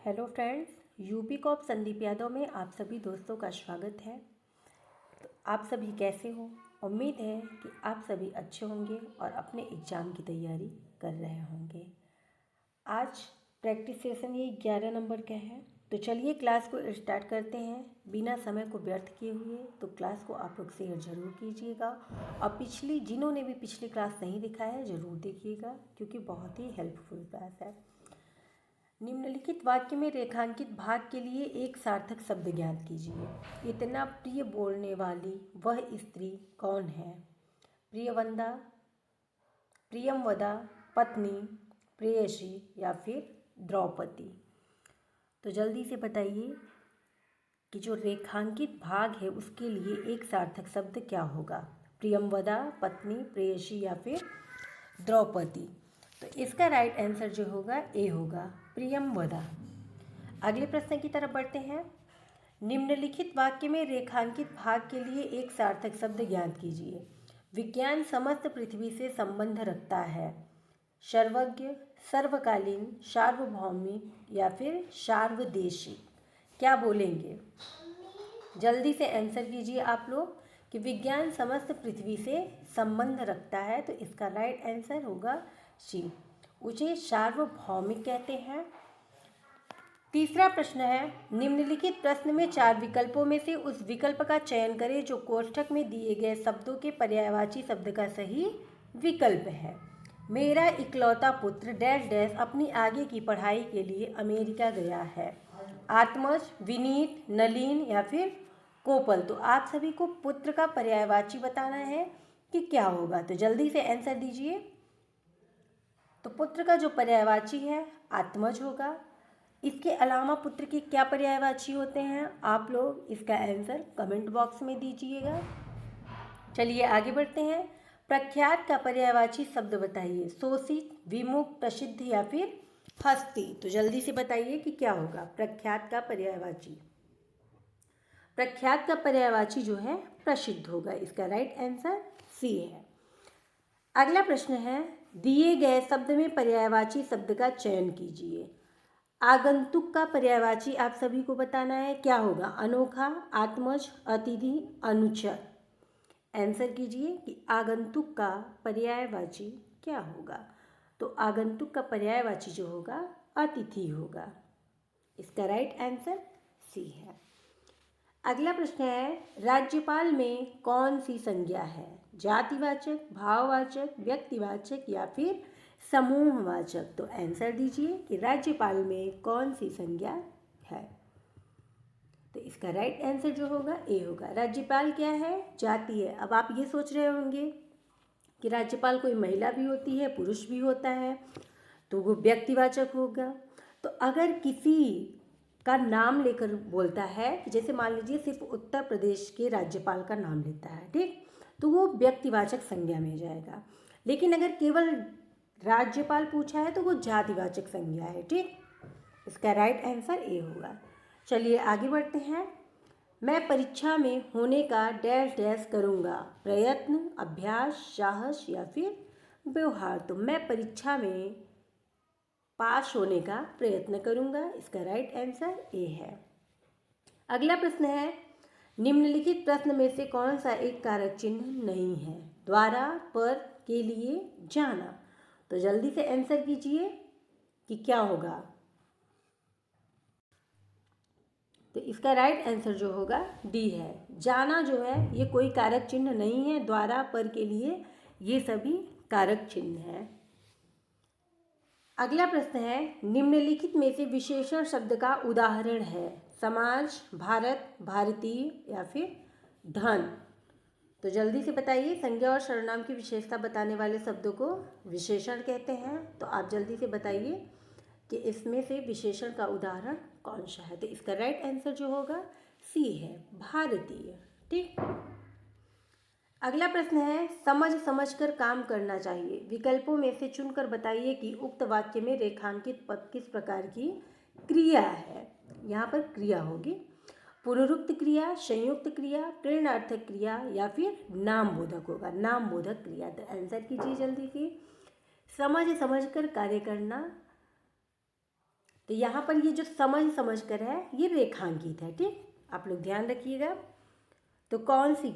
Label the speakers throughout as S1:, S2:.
S1: Hello friends, UP cop Sandeep Yadav में आप सभी दोस्तों का स्वागत है। तो आप सभी कैसे हो? उम्मीद है कि आप सभी अच्छे होंगे और अपने एग्ज़ाम की तैयारी कर रहे होंगे। आज प्रैक्टिस सेशन ये 11 नंबर का है। तो चलिए क्लास को स्टार्ट करते हैं बिना समय को व्यर्थ किए हुए। तो क्लास को आप लोग शेयर ज़रूर कीजिएगा और जिन्होंने भी पिछली क्लास नहीं दिखा है ज़रूर देखिएगा, क्योंकि बहुत ही हेल्पफुल क्लास है। निम्नलिखित वाक्य में रेखांकित भाग के लिए एक सार्थक शब्द ज्ञात कीजिए। इतना प्रिय बोलने वाली वह स्त्री कौन है? प्रियवंदा, प्रियमवदा, पत्नी, प्रेयसी या फिर द्रौपदी। तो जल्दी से बताइए कि जो रेखांकित भाग है उसके लिए एक सार्थक शब्द क्या होगा? प्रियमवदा, पत्नी, प्रेयसी या फिर द्रौपदी। तो इसका राइट आंसर जो होगा ए होगा, प्रियमवदा। अगले प्रश्न की तरफ बढ़ते हैं। निम्नलिखित वाक्य में रेखांकित भाग के लिए एक सार्थक शब्द ज्ञात कीजिए। विज्ञान समस्त पृथ्वी से संबंध रखता है। सर्वज्ञ, सर्वकालीन, सार्वभौमिक या फिर सार्वदेशिक। क्या बोलेंगे? जल्दी से आंसर कीजिए आप लोग कि विज्ञान समस्त पृथ्वी से संबंध रखता है। तो इसका राइट आंसर होगा सी, उसे सार्वभौमिक कहते हैं। तीसरा प्रश्न है, निम्नलिखित प्रश्न में 4 विकल्पों में से उस विकल्प का चयन करें जो कोष्ठक में दिए गए शब्दों के पर्यायवाची शब्द का सही विकल्प है। मेरा इकलौता पुत्र डैश डैश अपनी आगे की पढ़ाई के लिए अमेरिका गया है। आत्मज, विनीत, नलिन या फिर कोपल। तो आप सभी को पुत्र का पर्यायवाची बताना है कि क्या होगा। तो जल्दी से आंसर दीजिए। तो पुत्र का जो पर्यायवाची है आत्मज होगा। इसके अलावा पुत्र के क्या पर्यायवाची होते हैं? आप लोग इसका आंसर कमेंट बॉक्स में दीजिएगा। चलिए आगे बढ़ते हैं। प्रख्यात का पर्यायवाची शब्द बताइए। शोषित, विमुख, प्रसिद्ध या फिर हस्ती। तो जल्दी से बताइए कि क्या होगा प्रख्यात का पर्यायवाची। प्रख्यात का पर्यायवाची जो है प्रसिद्ध होगा। इसका राइट आंसर सी है। अगला प्रश्न है, दिए गए शब्द में पर्यायवाची शब्द का चयन कीजिए। आगंतुक का पर्यायवाची आप सभी को बताना है, क्या होगा? अनोखा, आत्मज, अतिथि, अनुचर। आंसर कीजिए कि आगंतुक का पर्यायवाची क्या होगा। तो आगंतुक का पर्यायवाची जो होगा अतिथि होगा। इसका राइट आंसर सी है। अगला प्रश्न है, राज्यपाल में कौन सी संज्ञा है? जातिवाचक, भाववाचक, व्यक्तिवाचक या फिर समूहवाचक। तो आंसर दीजिए कि राज्यपाल में कौन सी संज्ञा है। तो इसका राइट आंसर जो होगा ए होगा। राज्यपाल क्या है? जाति है। अब आप ये सोच रहे होंगे कि राज्यपाल कोई महिला भी होती है, पुरुष भी होता है, तो वो व्यक्तिवाचक होगा। तो अगर किसी का नाम लेकर बोलता है, जैसे मान लीजिए सिर्फ उत्तर प्रदेश के राज्यपाल का नाम लेता है, ठीक, तो वो व्यक्तिवाचक संज्ञा में जाएगा। लेकिन अगर केवल राज्यपाल पूछा है तो वो जातिवाचक संज्ञा है, ठीक। इसका राइट आंसर ए होगा। चलिए आगे बढ़ते हैं। मैं परीक्षा में होने का डैश डैश करूँगा। प्रयत्न, अभ्यास, साहस या फिर व्यवहार। तो मैं परीक्षा में पास होने का प्रयत्न करूँगा। इसका राइट आंसर ए है। अगला प्रश्न है, निम्नलिखित प्रश्न में से कौन सा एक कारक चिन्ह नहीं है? द्वारा, पर, के लिए, जाना। तो जल्दी से आंसर कीजिए कि क्या होगा। तो इसका राइट आंसर जो होगा डी है। जाना जो है ये कोई कारक चिन्ह नहीं है। द्वारा, पर, के लिए ये सभी कारक चिन्ह हैं। अगला प्रश्न है, निम्नलिखित में से विशेषण शब्द का उदाहरण है? समाज, भारत, भारतीय या फिर धन। तो जल्दी से बताइए। संज्ञा और सर्वनाम की विशेषता बताने वाले शब्दों को विशेषण कहते हैं। तो आप जल्दी से बताइए कि इसमें से विशेषण का उदाहरण कौन सा है। तो इसका राइट आंसर जो होगा सी है, भारतीय, ठीक। अगला प्रश्न है, समझ समझकर काम करना चाहिए। विकल्पों में से चुनकर बताइए कि उक्त वाक्य में रेखांकित पद किस प्रकार की क्रिया है। यहाँ पर क्रिया होगी पुनरुक्त क्रिया, संयुक्त क्रिया, प्रेरणार्थक क्रिया या फिर नामबोधक होगा। नामबोधक क्रिया। तो आंसर कीजिए जल्दी से। समझ समझकर कार्य करना तो यहाँ पर ये जो समझ कर है ये रेखांकित है, ठीक, आप लोग ध्यान रखिएगा। तो कौन सी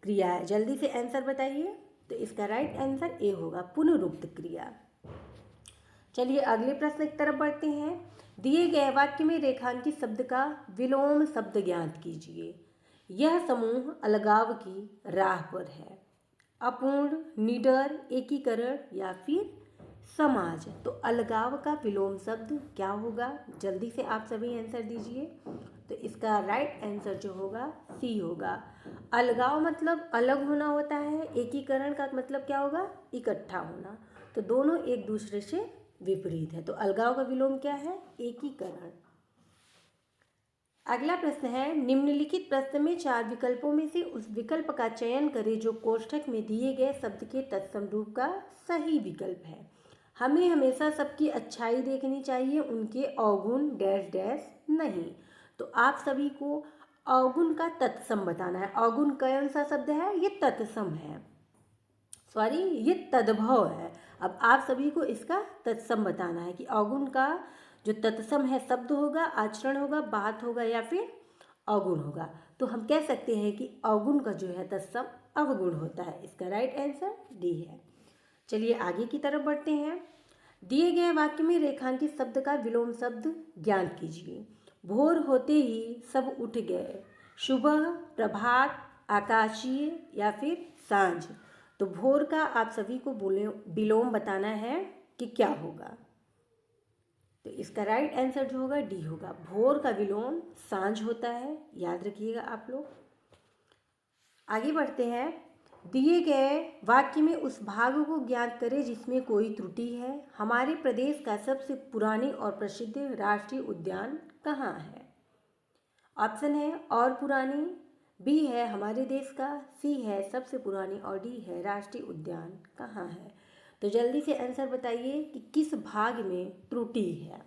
S1: क्रिया है, जल्दी से आंसर बताइए। तो इसका राइट आंसर ए होगा, पुनरुक्त क्रिया। चलिए अगले प्रश्न की तरफ बढ़ते हैं। दिए गए वाक्य में रेखांकित शब्द का विलोम शब्द ज्ञात कीजिए। यह समूह अलगाव की राह पर है। अपूर्ण, निडर, एकीकरण या फिर समाज। तो अलगाव का विलोम शब्द क्या होगा, जल्दी से आप सभी आंसर दीजिए। तो इसका राइट आंसर जो होगा सी होगा। अलगाव मतलब अलग होना होता है, एकीकरण का मतलब क्या होगा, इकट्ठा होना। तो दोनों एक दूसरे से विपरीत है। तो अलगाव का विलोम क्या है, एकीकरण। अगला प्रश्न है, निम्नलिखित प्रश्न में 4 विकल्पों में से उस विकल्प का चयन करें जो कोष्ठक में दिए गए शब्द के तत्सम रूप का सही विकल्प है। हमें हमेशा सबकी अच्छाई देखनी चाहिए, उनके अवगुण डैश डैश नहीं। तो आप सभी को अवगुण का तत्सम बताना है। अवगुण कौन सा शब्द है, ये तत्सम है, सॉरी ये तद्भव है। अब आप सभी को इसका तत्सम बताना है कि अवगुण का जो तत्सम है शब्द होगा, आचरण होगा, बात होगा या फिर अवगुण होगा। तो हम कह सकते हैं कि अवगुण का जो है तत्सम अवगुण होता है। इसका राइट आंसर डी है। चलिए आगे की तरफ बढ़ते हैं। दिए गए वाक्य में रेखांकित शब्द का विलोम शब्द ज्ञात कीजिए। भोर होते ही सब उठ गए। सुबह, प्रभात, आकाशीय या फिर सांझ। तो भोर का आप सभी को विलोम बताना है कि क्या होगा। तो इसका राइट आंसर जो होगा डी होगा। भोर का विलोम सांझ होता है, याद रखिएगा आप लोग। आगे बढ़ते हैं। दिए गए वाक्य में उस भाग को ज्ञात करें जिसमें कोई त्रुटि है। हमारे प्रदेश का सबसे पुरानी और प्रसिद्ध राष्ट्रीय उद्यान कहाँ है। ऑप्शन है और पुरानी, बी है हमारे देश का, सी है सबसे पुरानी और डी है राष्ट्रीय उद्यान कहाँ है। तो जल्दी से आंसर बताइए कि किस भाग में त्रुटि है।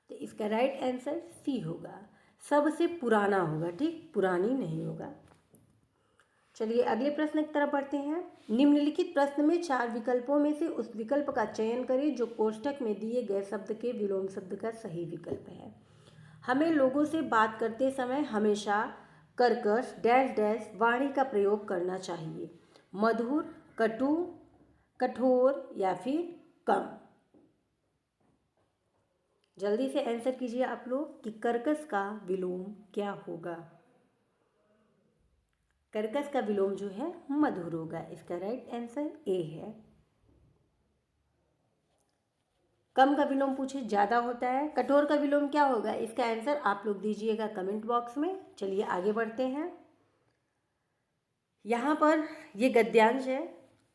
S1: तो इसका राइट आंसर सी होगा, सबसे पुराना होगा, ठीक, पुरानी नहीं होगा। चलिए अगले प्रश्न की तरफ बढ़ते हैं। निम्नलिखित प्रश्न में 4 विकल्पों में से उस विकल्प का चयन करें जो कोष्ठक में दिए गए शब्द के विलोम शब्द का सही विकल्प है। हमें लोगों से बात करते समय हमेशा कर्कश डैश डैश वाणी का प्रयोग करना चाहिए। मधुर, कटु, कठोर या फिर कम। जल्दी से आंसर कीजिए आप लोग कि कर्कश का विलोम क्या होगा। कर्कश का विलोम जो है मधुर होगा। इसका राइट आंसर ए है। कम का विलोम पूछे ज़्यादा होता है। कठोर का विलोम क्या होगा, इसका आंसर आप लोग दीजिएगा कमेंट बॉक्स में। चलिए आगे बढ़ते हैं। यहाँ पर ये गद्यांश है,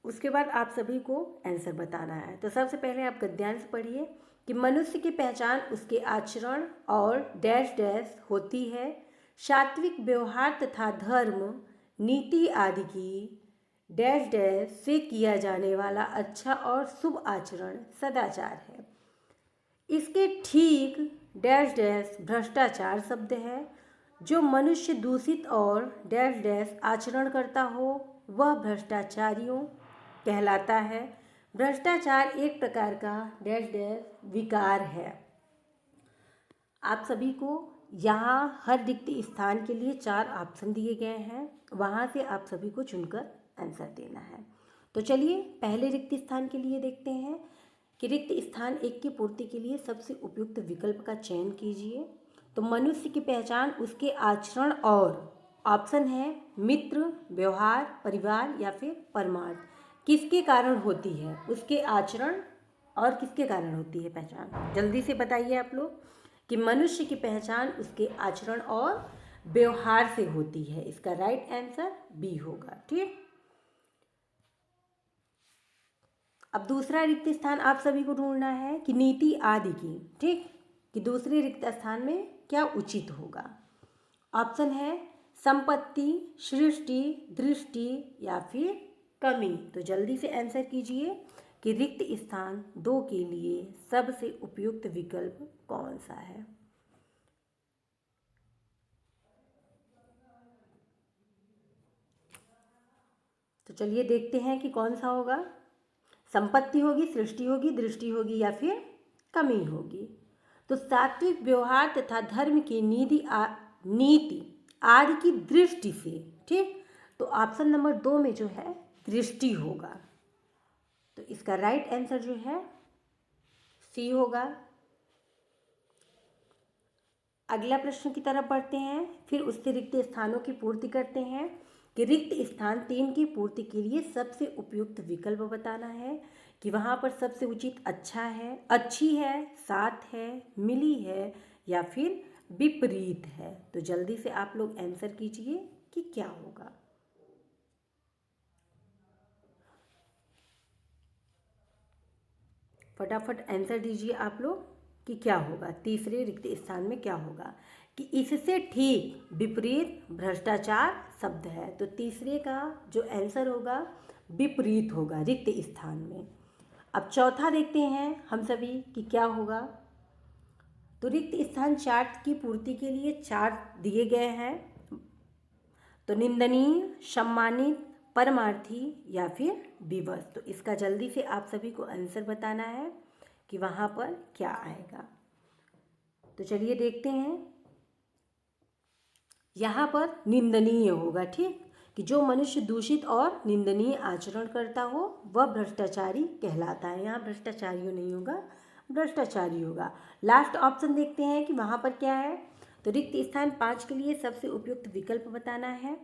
S1: उसके बाद आप सभी को आंसर बताना है। तो सबसे पहले आप गद्यांश पढ़िए कि मनुष्य की पहचान उसके आचरण और डैश डैश होती है। सात्विक व्यवहार तथा धर्म, नीति आदि की डैश डैश से किया जाने वाला अच्छा और शुभ आचरण सदाचार है। इसके ठीक डैश डैश भ्रष्टाचार शब्द है। जो मनुष्य दूषित और डैश डैश आचरण करता हो वह भ्रष्टाचारियों कहलाता है। भ्रष्टाचार एक प्रकार का डैश डैश विकार है। आप सभी को यहाँ हर रिक्त स्थान के लिए 4 ऑप्शन दिए गए हैं, वहाँ से आप सभी को चुनकर आंसर देना है। तो चलिए पहले रिक्त स्थान के लिए देखते हैं कि रिक्त स्थान 1 की पूर्ति के लिए सबसे उपयुक्त विकल्प का चयन कीजिए। तो मनुष्य की पहचान उसके आचरण और ऑप्शन है मित्र, व्यवहार, परिवार या फिर परमार्थ, किसके कारण होती है, उसके आचरण और किसके कारण होती है पहचान। जल्दी से बताइए आप लोग कि मनुष्य की पहचान उसके आचरण और व्यवहार से होती है। इसका राइट आंसर बी होगा, ठीक। अब दूसरा रिक्त स्थान आप सभी को ढूंढना है कि नीति आदि की, ठीक, कि दूसरे रिक्त स्थान में क्या उचित होगा। ऑप्शन है संपत्ति, सृष्टि, दृष्टि या फिर कमी। तो जल्दी से आंसर कीजिए कि रिक्त स्थान 2 के लिए सबसे उपयुक्त विकल्प कौन सा है। तो चलिए देखते हैं कि कौन सा होगा। संपत्ति होगी, सृष्टि होगी, दृष्टि होगी या फिर कमी होगी। तो सात्विक व्यवहार तथा धर्म की नीति आदि की दृष्टि से, ठीक, तो ऑप्शन नंबर 2 में जो है दृष्टि होगा। तो इसका राइट आंसर जो है सी होगा। अगला प्रश्न की तरफ बढ़ते हैं, फिर उससे रिक्त स्थानों की पूर्ति करते हैं कि रिक्त स्थान 3 की पूर्ति के लिए सबसे उपयुक्त विकल्प बताना है कि वहाँ पर सबसे उचित अच्छा है, अच्छी है, साथ है, मिली है या फिर विपरीत है। तो जल्दी से आप लोग आंसर कीजिए कि क्या होगा। फटाफट आंसर दीजिए आप लोग कि क्या होगा, तीसरे रिक्त स्थान में क्या होगा। कि इससे ठीक विपरीत भ्रष्टाचार शब्द है। तो तीसरे का जो आंसर होगा विपरीत होगा रिक्त स्थान में। अब चौथा देखते हैं हम सभी कि क्या होगा। तो रिक्त स्थान 4 की पूर्ति के लिए 4 दिए गए हैं। तो निंदनीय, सम्मानित, परमार्थी या फिर विवश। तो इसका जल्दी से आप सभी को आंसर बताना है कि वहाँ पर क्या आएगा। तो चलिए देखते हैं। यहाँ पर निंदनीय होगा, ठीक, कि जो मनुष्य दूषित और निंदनीय आचरण करता हो वह भ्रष्टाचारी कहलाता है। यहाँ भ्रष्टाचारियों नहीं होगा, भ्रष्टाचारी होगा। लास्ट ऑप्शन देखते हैं कि वहाँ पर क्या है। तो रिक्त स्थान 5 के लिए सबसे उपयुक्त विकल्प बताना है।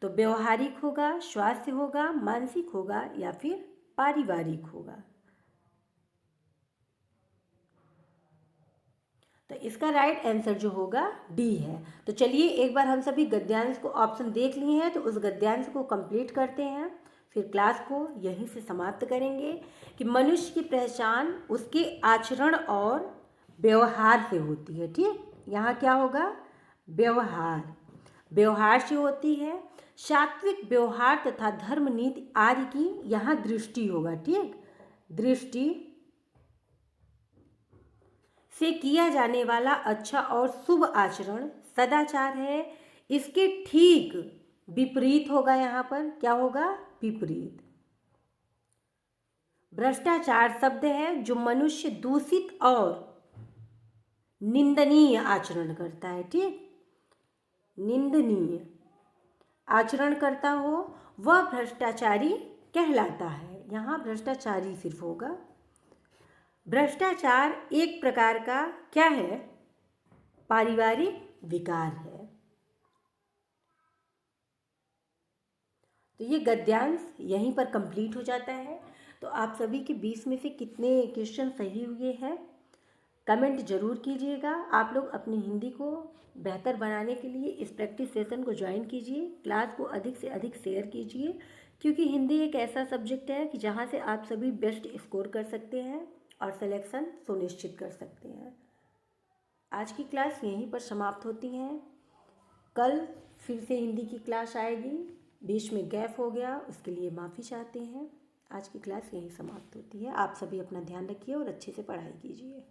S1: तो व्यवहारिक होगा, स्वास्थ्य होगा, मानसिक होगा या फिर पारिवारिक होगा। तो इसका राइट आंसर जो होगा डी है। तो चलिए एक बार हम सभी गद्यांश को ऑप्शन देख लिए हैं, तो उस गद्यांश को कंप्लीट करते हैं, फिर क्लास को यहीं से समाप्त करेंगे। कि मनुष्य की पहचान उसके आचरण और व्यवहार से होती है, ठीक। यहाँ क्या होगा, व्यवहार, व्यवहार से होती है। सात्विक व्यवहार तथा धर्म नीति आदि की यहाँ दृष्टि होगा, ठीक। दृष्टि से किया जाने वाला अच्छा और शुभ आचरण सदाचार है। इसके ठीक विपरीत होगा, यहाँ पर क्या होगा, विपरीत। भ्रष्टाचार शब्द है जो मनुष्य दूषित और निंदनीय आचरण करता है, ठीक। निंदनीय आचरण करता हो वह भ्रष्टाचारी कहलाता है। यहाँ भ्रष्टाचारी सिर्फ होगा। भ्रष्टाचार एक प्रकार का क्या है, पारिवारिक विकार है। तो ये गद्यांश यहीं पर कंप्लीट हो जाता है। तो आप सभी के 20 में से कितने क्वेश्चन सही हुए हैं कमेंट जरूर कीजिएगा। आप लोग अपनी हिंदी को बेहतर बनाने के लिए इस प्रैक्टिस सेशन को ज्वाइन कीजिए। क्लास को अधिक से अधिक शेयर कीजिए, क्योंकि हिंदी एक ऐसा सब्जेक्ट है कि जहाँ से आप सभी बेस्ट स्कोर कर सकते हैं और सिलेक्शन सुनिश्चित कर सकते हैं। आज की क्लास यहीं पर समाप्त होती है। कल फिर से हिंदी की क्लास आएगी। बीच में गैप हो गया, उसके लिए माफ़ी चाहते हैं। आज की क्लास यहीं समाप्त होती है। आप सभी अपना ध्यान रखिए और अच्छे से पढ़ाई कीजिए।